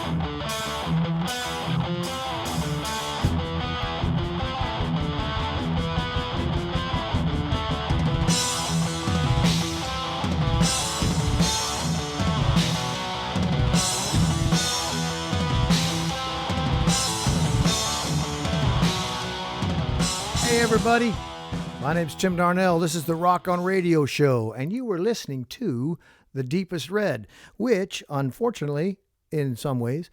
Hey everybody, my name's Tim Darnell. This is the Rock on Radio Show, and you were listening to The Deepest Red, which, unfortunately, in some ways,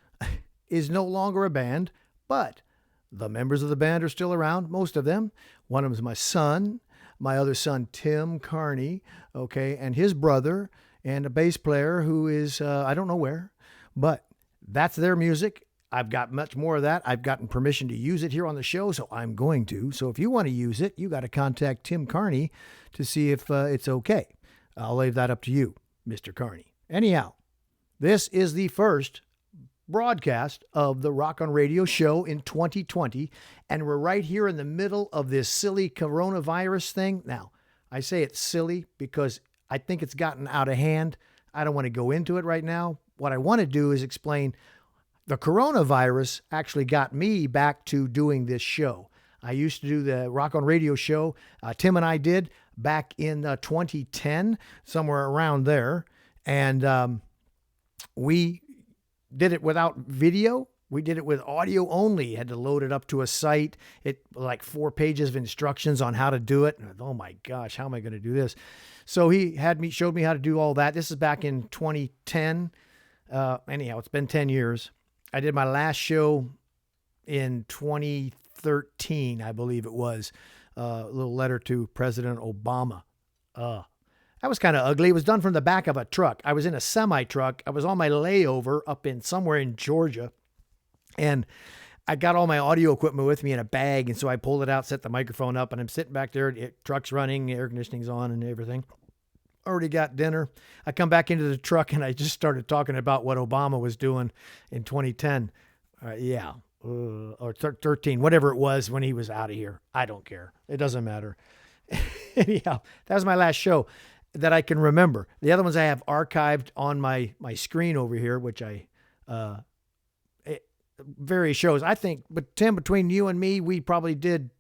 is no longer a band, but the members of the band are still around, most of them. One of them is my son, my other son, Tim Carney, okay, and his brother, and a bass player who is, I don't know where, but that's their music. I've got much more of that. I've gotten permission to use it here on the show, so I'm going to. So if you want to use it, you got to contact Tim Carney to see if it's okay. I'll leave that up to you, Mr. Carney. Anyhow, this is the first broadcast of the Rock on Radio Show in 2020, and we're right here in the middle of this silly coronavirus thing. Now, I say it's silly because I think it's gotten out of hand. I don't want to go into it right now. What I want to do is explain the coronavirus actually got me back to doing this show. I used to do the Rock on Radio Show. Tim and I did back in 2010, somewhere around there. And we did it without video. We did it with audio only. Had to load it up to a site. It like 4 pages of instructions on how to do it. And oh my gosh, how am I going to do this? So he showed me how to do all that. This is back in 2010. Anyhow, it's been 10 years. I did my last show in 2013, I believe it was, a little letter to President Obama. That was kind of ugly. It was done from the back of a truck. I was in a semi-truck. I was on my layover up in somewhere in Georgia, and I got all my audio equipment with me in a bag, and so I pulled it out, set the microphone up, and I'm sitting back there. Truck's running, air conditioning's on and everything. Already got dinner. I come back into the truck and I just started talking about what Obama was doing in 2010. Or 13, whatever it was when he was out of here. I don't care. It doesn't matter. Anyhow, that was my last show that I can remember. The other ones I have archived on my screen over here, which various shows. I think, but Tim, between you and me, we probably did,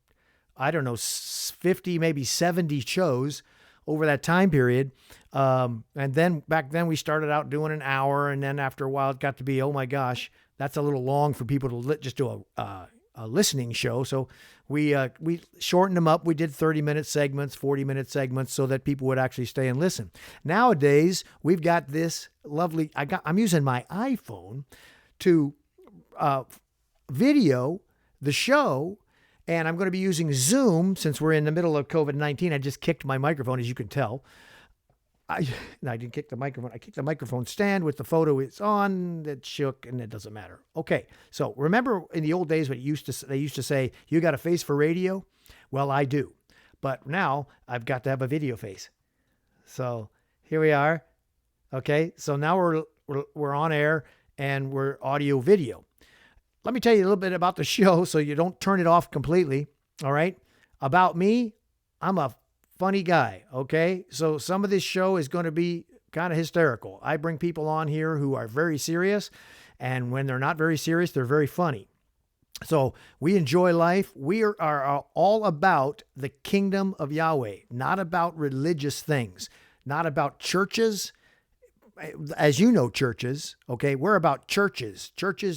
I don't know, 50, maybe 70 shows over that time period. And then back then we started out doing an hour, and then after a while it got to be, oh my gosh, that's a little long for people to just do a listening show. So we shortened them up. We did 30-minute segments, 40-minute segments so that people would actually stay and listen. Nowadays, we've got this lovely, I'm using my iPhone to video the show. And I'm going to be using Zoom since we're in the middle of COVID-19. I just kicked my microphone, as you can tell. I didn't kick the microphone. I kicked the microphone stand with the photo it's on. That shook, and it doesn't matter. Okay, so remember in the old days they used to say, you got a face for radio? Well, I do. But now I've got to have a video face. So here we are. Okay, so now we're on air, and we're audio video. Let me tell you a little bit about the show so you don't turn it off completely, all right? About me, I'm a funny guy, okay? So some of this show is going to be kind of hysterical. I bring people on here who are very serious, and when they're not very serious, they're very funny. So we enjoy life. We are all about the kingdom of Yahweh, not about religious things, not about churches. As you know, churches, okay, we're about churches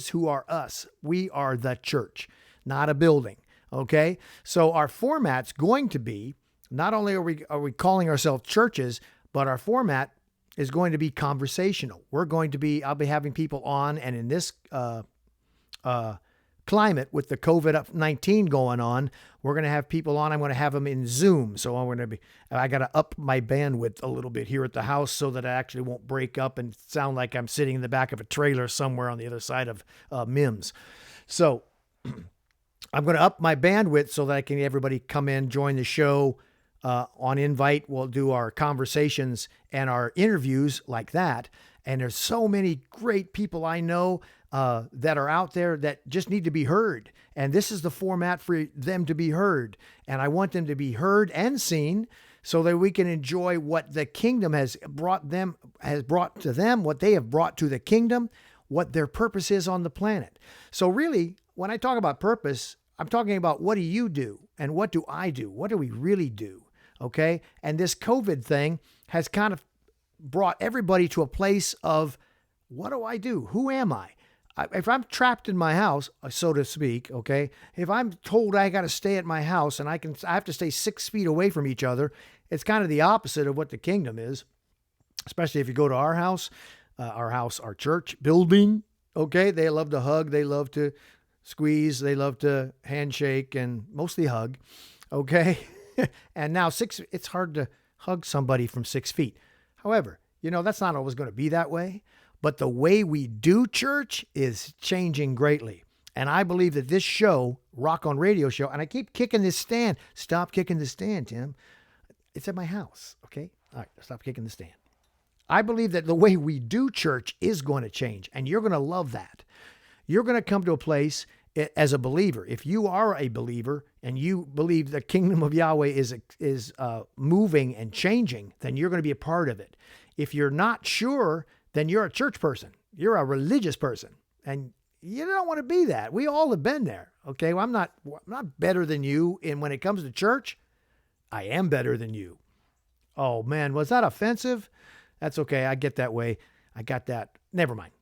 who are us. We are the church, not a building, okay? So our format's going to be, not only are we calling ourselves churches, but our format is going to be conversational. I'll be having people on, and in this climate with the COVID-19 going on, we're going to have people on. I'm going to have them in Zoom. So I got to up my bandwidth a little bit here at the house so that I actually won't break up and sound like I'm sitting in the back of a trailer somewhere on the other side of MIMS. So I'm going to up my bandwidth so that I can everybody come in, join the show on invite. We'll do our conversations and our interviews like that. And there's so many great people I know that are out there that just need to be heard. And this is the format for them to be heard. And I want them to be heard and seen so that we can enjoy what the kingdom has brought to them, what they have brought to the kingdom, what their purpose is on the planet. So really, when I talk about purpose, I'm talking about what do you do and what do I do? What do we really do? Okay. And this COVID thing has kind of brought everybody to a place of, what do I do? Who am I? If I'm trapped in my house, so to speak, okay, if I'm told I got to stay at my house and I have to stay 6 feet away from each other, it's kind of the opposite of what the kingdom is, especially if you go to our church building, okay, they love to hug, they love to squeeze, they love to handshake and mostly hug, okay? And now it's hard to hug somebody from 6 feet. However, that's not always going to be that way. But the way we do church is changing greatly. And I believe that this show, Rock on Radio Show, and I keep kicking this stand. Stop kicking the stand, Tim. It's at my house, okay? All right, stop kicking the stand. I believe that the way we do church is going to change, and you're going to love that. You're going to come to a place as a believer. If you are a believer and you believe the kingdom of Yahweh is moving and changing, then you're going to be a part of it. If you're not sure, then you're a church person. You're a religious person. And you don't want to be that. We all have been there. Okay. Well, I'm not better than you. And when it comes to church, I am better than you. Oh man, was that offensive? That's okay. I get that way. I got that. Never mind.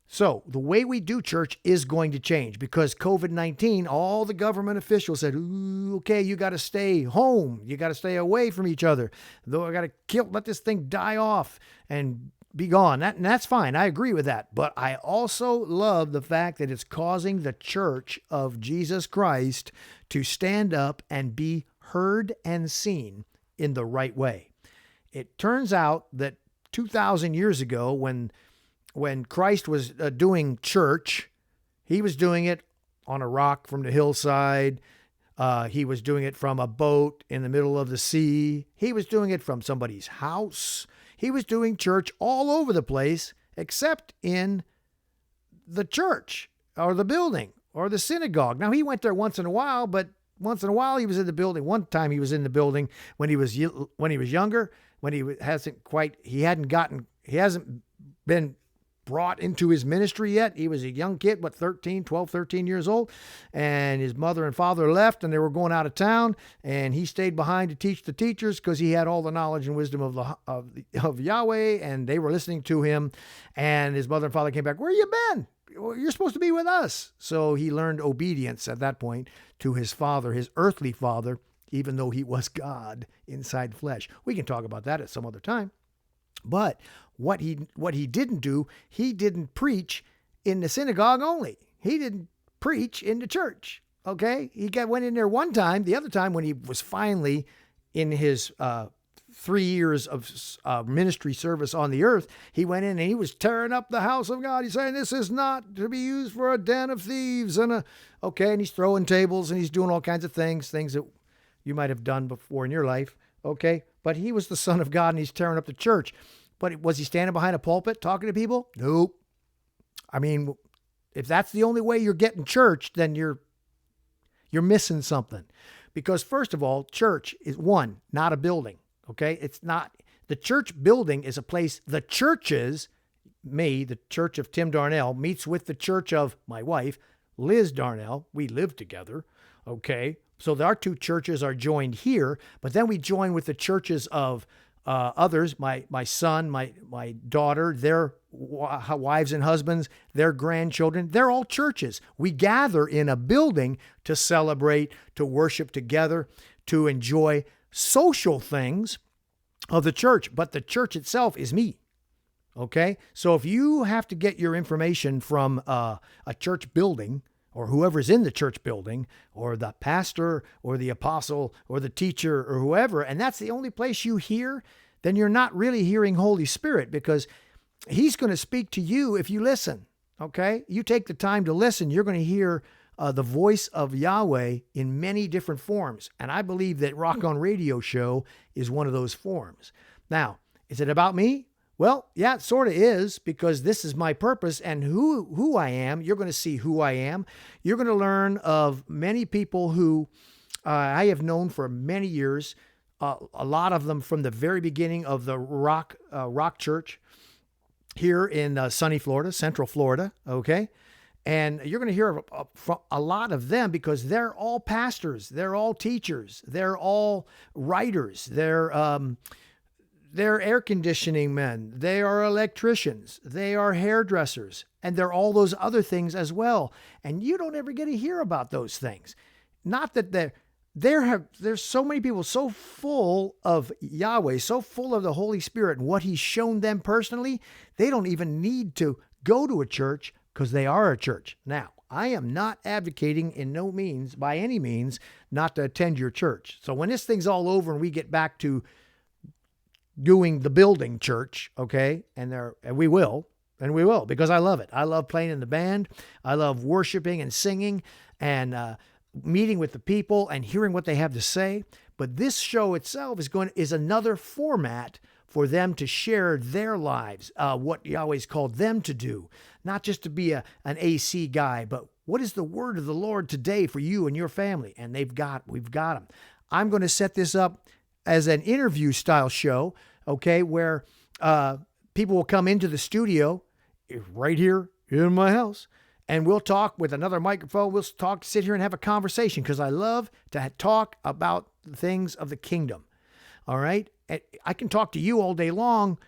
So the way we do church is going to change because COVID-19, all the government officials said, ooh, okay, you got to stay home. You got to stay away from each other. Though I got to let this thing die off and be gone. And that's fine. I agree with that. But I also love the fact that it's causing the church of Jesus Christ to stand up and be heard and seen in the right way. It turns out that 2,000 years ago, when Christ was doing church, he was doing it on a rock from the hillside. He was doing it from a boat in the middle of the sea. He was doing it from somebody's house. He was doing church all over the place, except in the church or the building or the synagogue. Now, he went there once in a while, but once in a while he was in the building. One time he was in the building when he was younger, when he hasn't been brought into his ministry yet. He was a young kid, 13 years old, and his mother and father left and they were going out of town, and he stayed behind to teach the teachers because he had all the knowledge and wisdom of Yahweh, and they were listening to him. And his mother and father came back, where you been? You're supposed to be with us. So he learned obedience at that point to his father, his earthly father, even though he was God inside flesh. We can talk about that at some other time. But what he didn't do, he didn't preach in the synagogue only. He didn't preach in the church. Okay, went in there one time. The other time, when he was finally in his 3 years of ministry service on the earth, he went in and he was tearing up the house of God. He's saying this is not to be used for a den of thieves and he's throwing tables and he's doing all kinds of things that you might have done before in your life. Okay, but he was the Son of God and he's tearing up the church. But was he standing behind a pulpit talking to people? Nope. I mean, if that's the only way you're getting church, then you're missing something. Because first of all, church is not a building. Okay, it's not. The church building is a place. The churches, the church of Tim Darnell meets with the church of my wife, Liz Darnell. We live together. Okay, so our two churches are joined here, but then we join with the churches of others, my son, my daughter, their wives and husbands, their grandchildren. They're all churches. We gather in a building to celebrate, to worship together, to enjoy social things of the church. But the church itself is me. Okay? So if you have to get your information from a church building, or whoever's in the church building, or the pastor, or the apostle, or the teacher, or whoever, and that's the only place you hear, then you're not really hearing Holy Spirit, because he's going to speak to you if you listen, okay? You take the time to listen, you're going to hear the voice of Yahweh in many different forms, and I believe that Rock on Radio Show is one of those forms. Now, is it about me? Well, yeah, it sort of is, because this is my purpose, and who I am. You're going to see who I am. You're going to learn of many people who I have known for many years, a lot of them from the very beginning of the rock church. here in sunny Florida, Central Florida, okay? And you're going to hear a lot of them because they're all pastors, they're all teachers, they're all writers, they're air conditioning men, they are electricians, they are hairdressers, and they're all those other things as well. And you don't ever get to hear about those things. Not that there's so many people so full of Yahweh, so full of the Holy Spirit and what he's shown them personally, they don't even need to go to a church because they are a church. Now, I am not advocating in no means, by any means, not to attend your church. So when this thing's all over and we get back to doing the building church, okay, and we will, because I love it. I love playing in the band. I love worshiping and singing and meeting with the people and hearing what they have to say. But this show itself is another format for them to share their lives, what Yahweh's called them to do, not just to be an AC guy, but what is the word of the Lord today for you and your family? And we've got them. I'm going to set this up as an interview style show, okay, where people will come into the studio right here in my house, and we'll talk with another microphone. We'll sit here and have a conversation because I love to talk about the things of the kingdom. All right. And I can talk to you all day long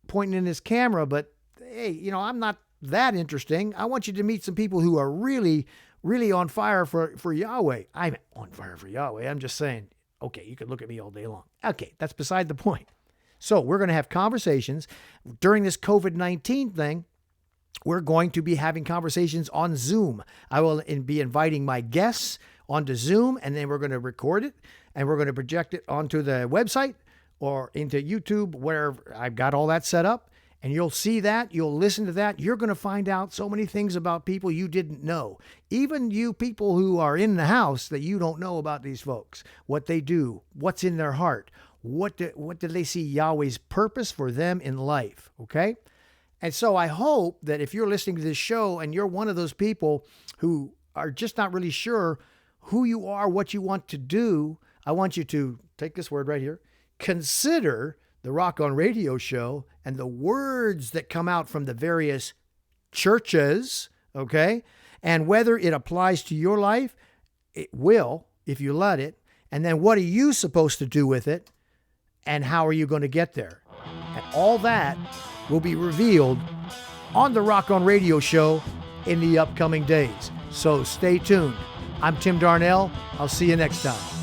pointing in this camera, but hey, I'm not that interesting. I want you to meet some people who are really, really on fire for Yahweh. I'm on fire for Yahweh. I'm just saying, okay, you could look at me all day long. Okay, that's beside the point. So we're going to have conversations during this COVID-19 thing. We're going to be having conversations on Zoom. I will be inviting my guests onto Zoom, and then we're going to record it, and we're going to project it onto the website or into YouTube, where I've got all that set up. And you'll see that, you'll listen to that. You're going to find out so many things about people you didn't know. Even you people who are in the house that you don't know about these folks, what they do, what's in their heart, what do they see Yahweh's purpose for them in life, okay? And so I hope that if you're listening to this show and you're one of those people who are just not really sure who you are, what you want to do, I want you to take this word right here, consider the Rock On Radio show and the words that come out from the various churches, okay? And whether it applies to your life, it will, if you let it. And then what are you supposed to do with it? And how are you going to get there? And all that will be revealed on the Rock On Radio show in the upcoming days. So stay tuned. I'm Tim Darnell. I'll see you next time.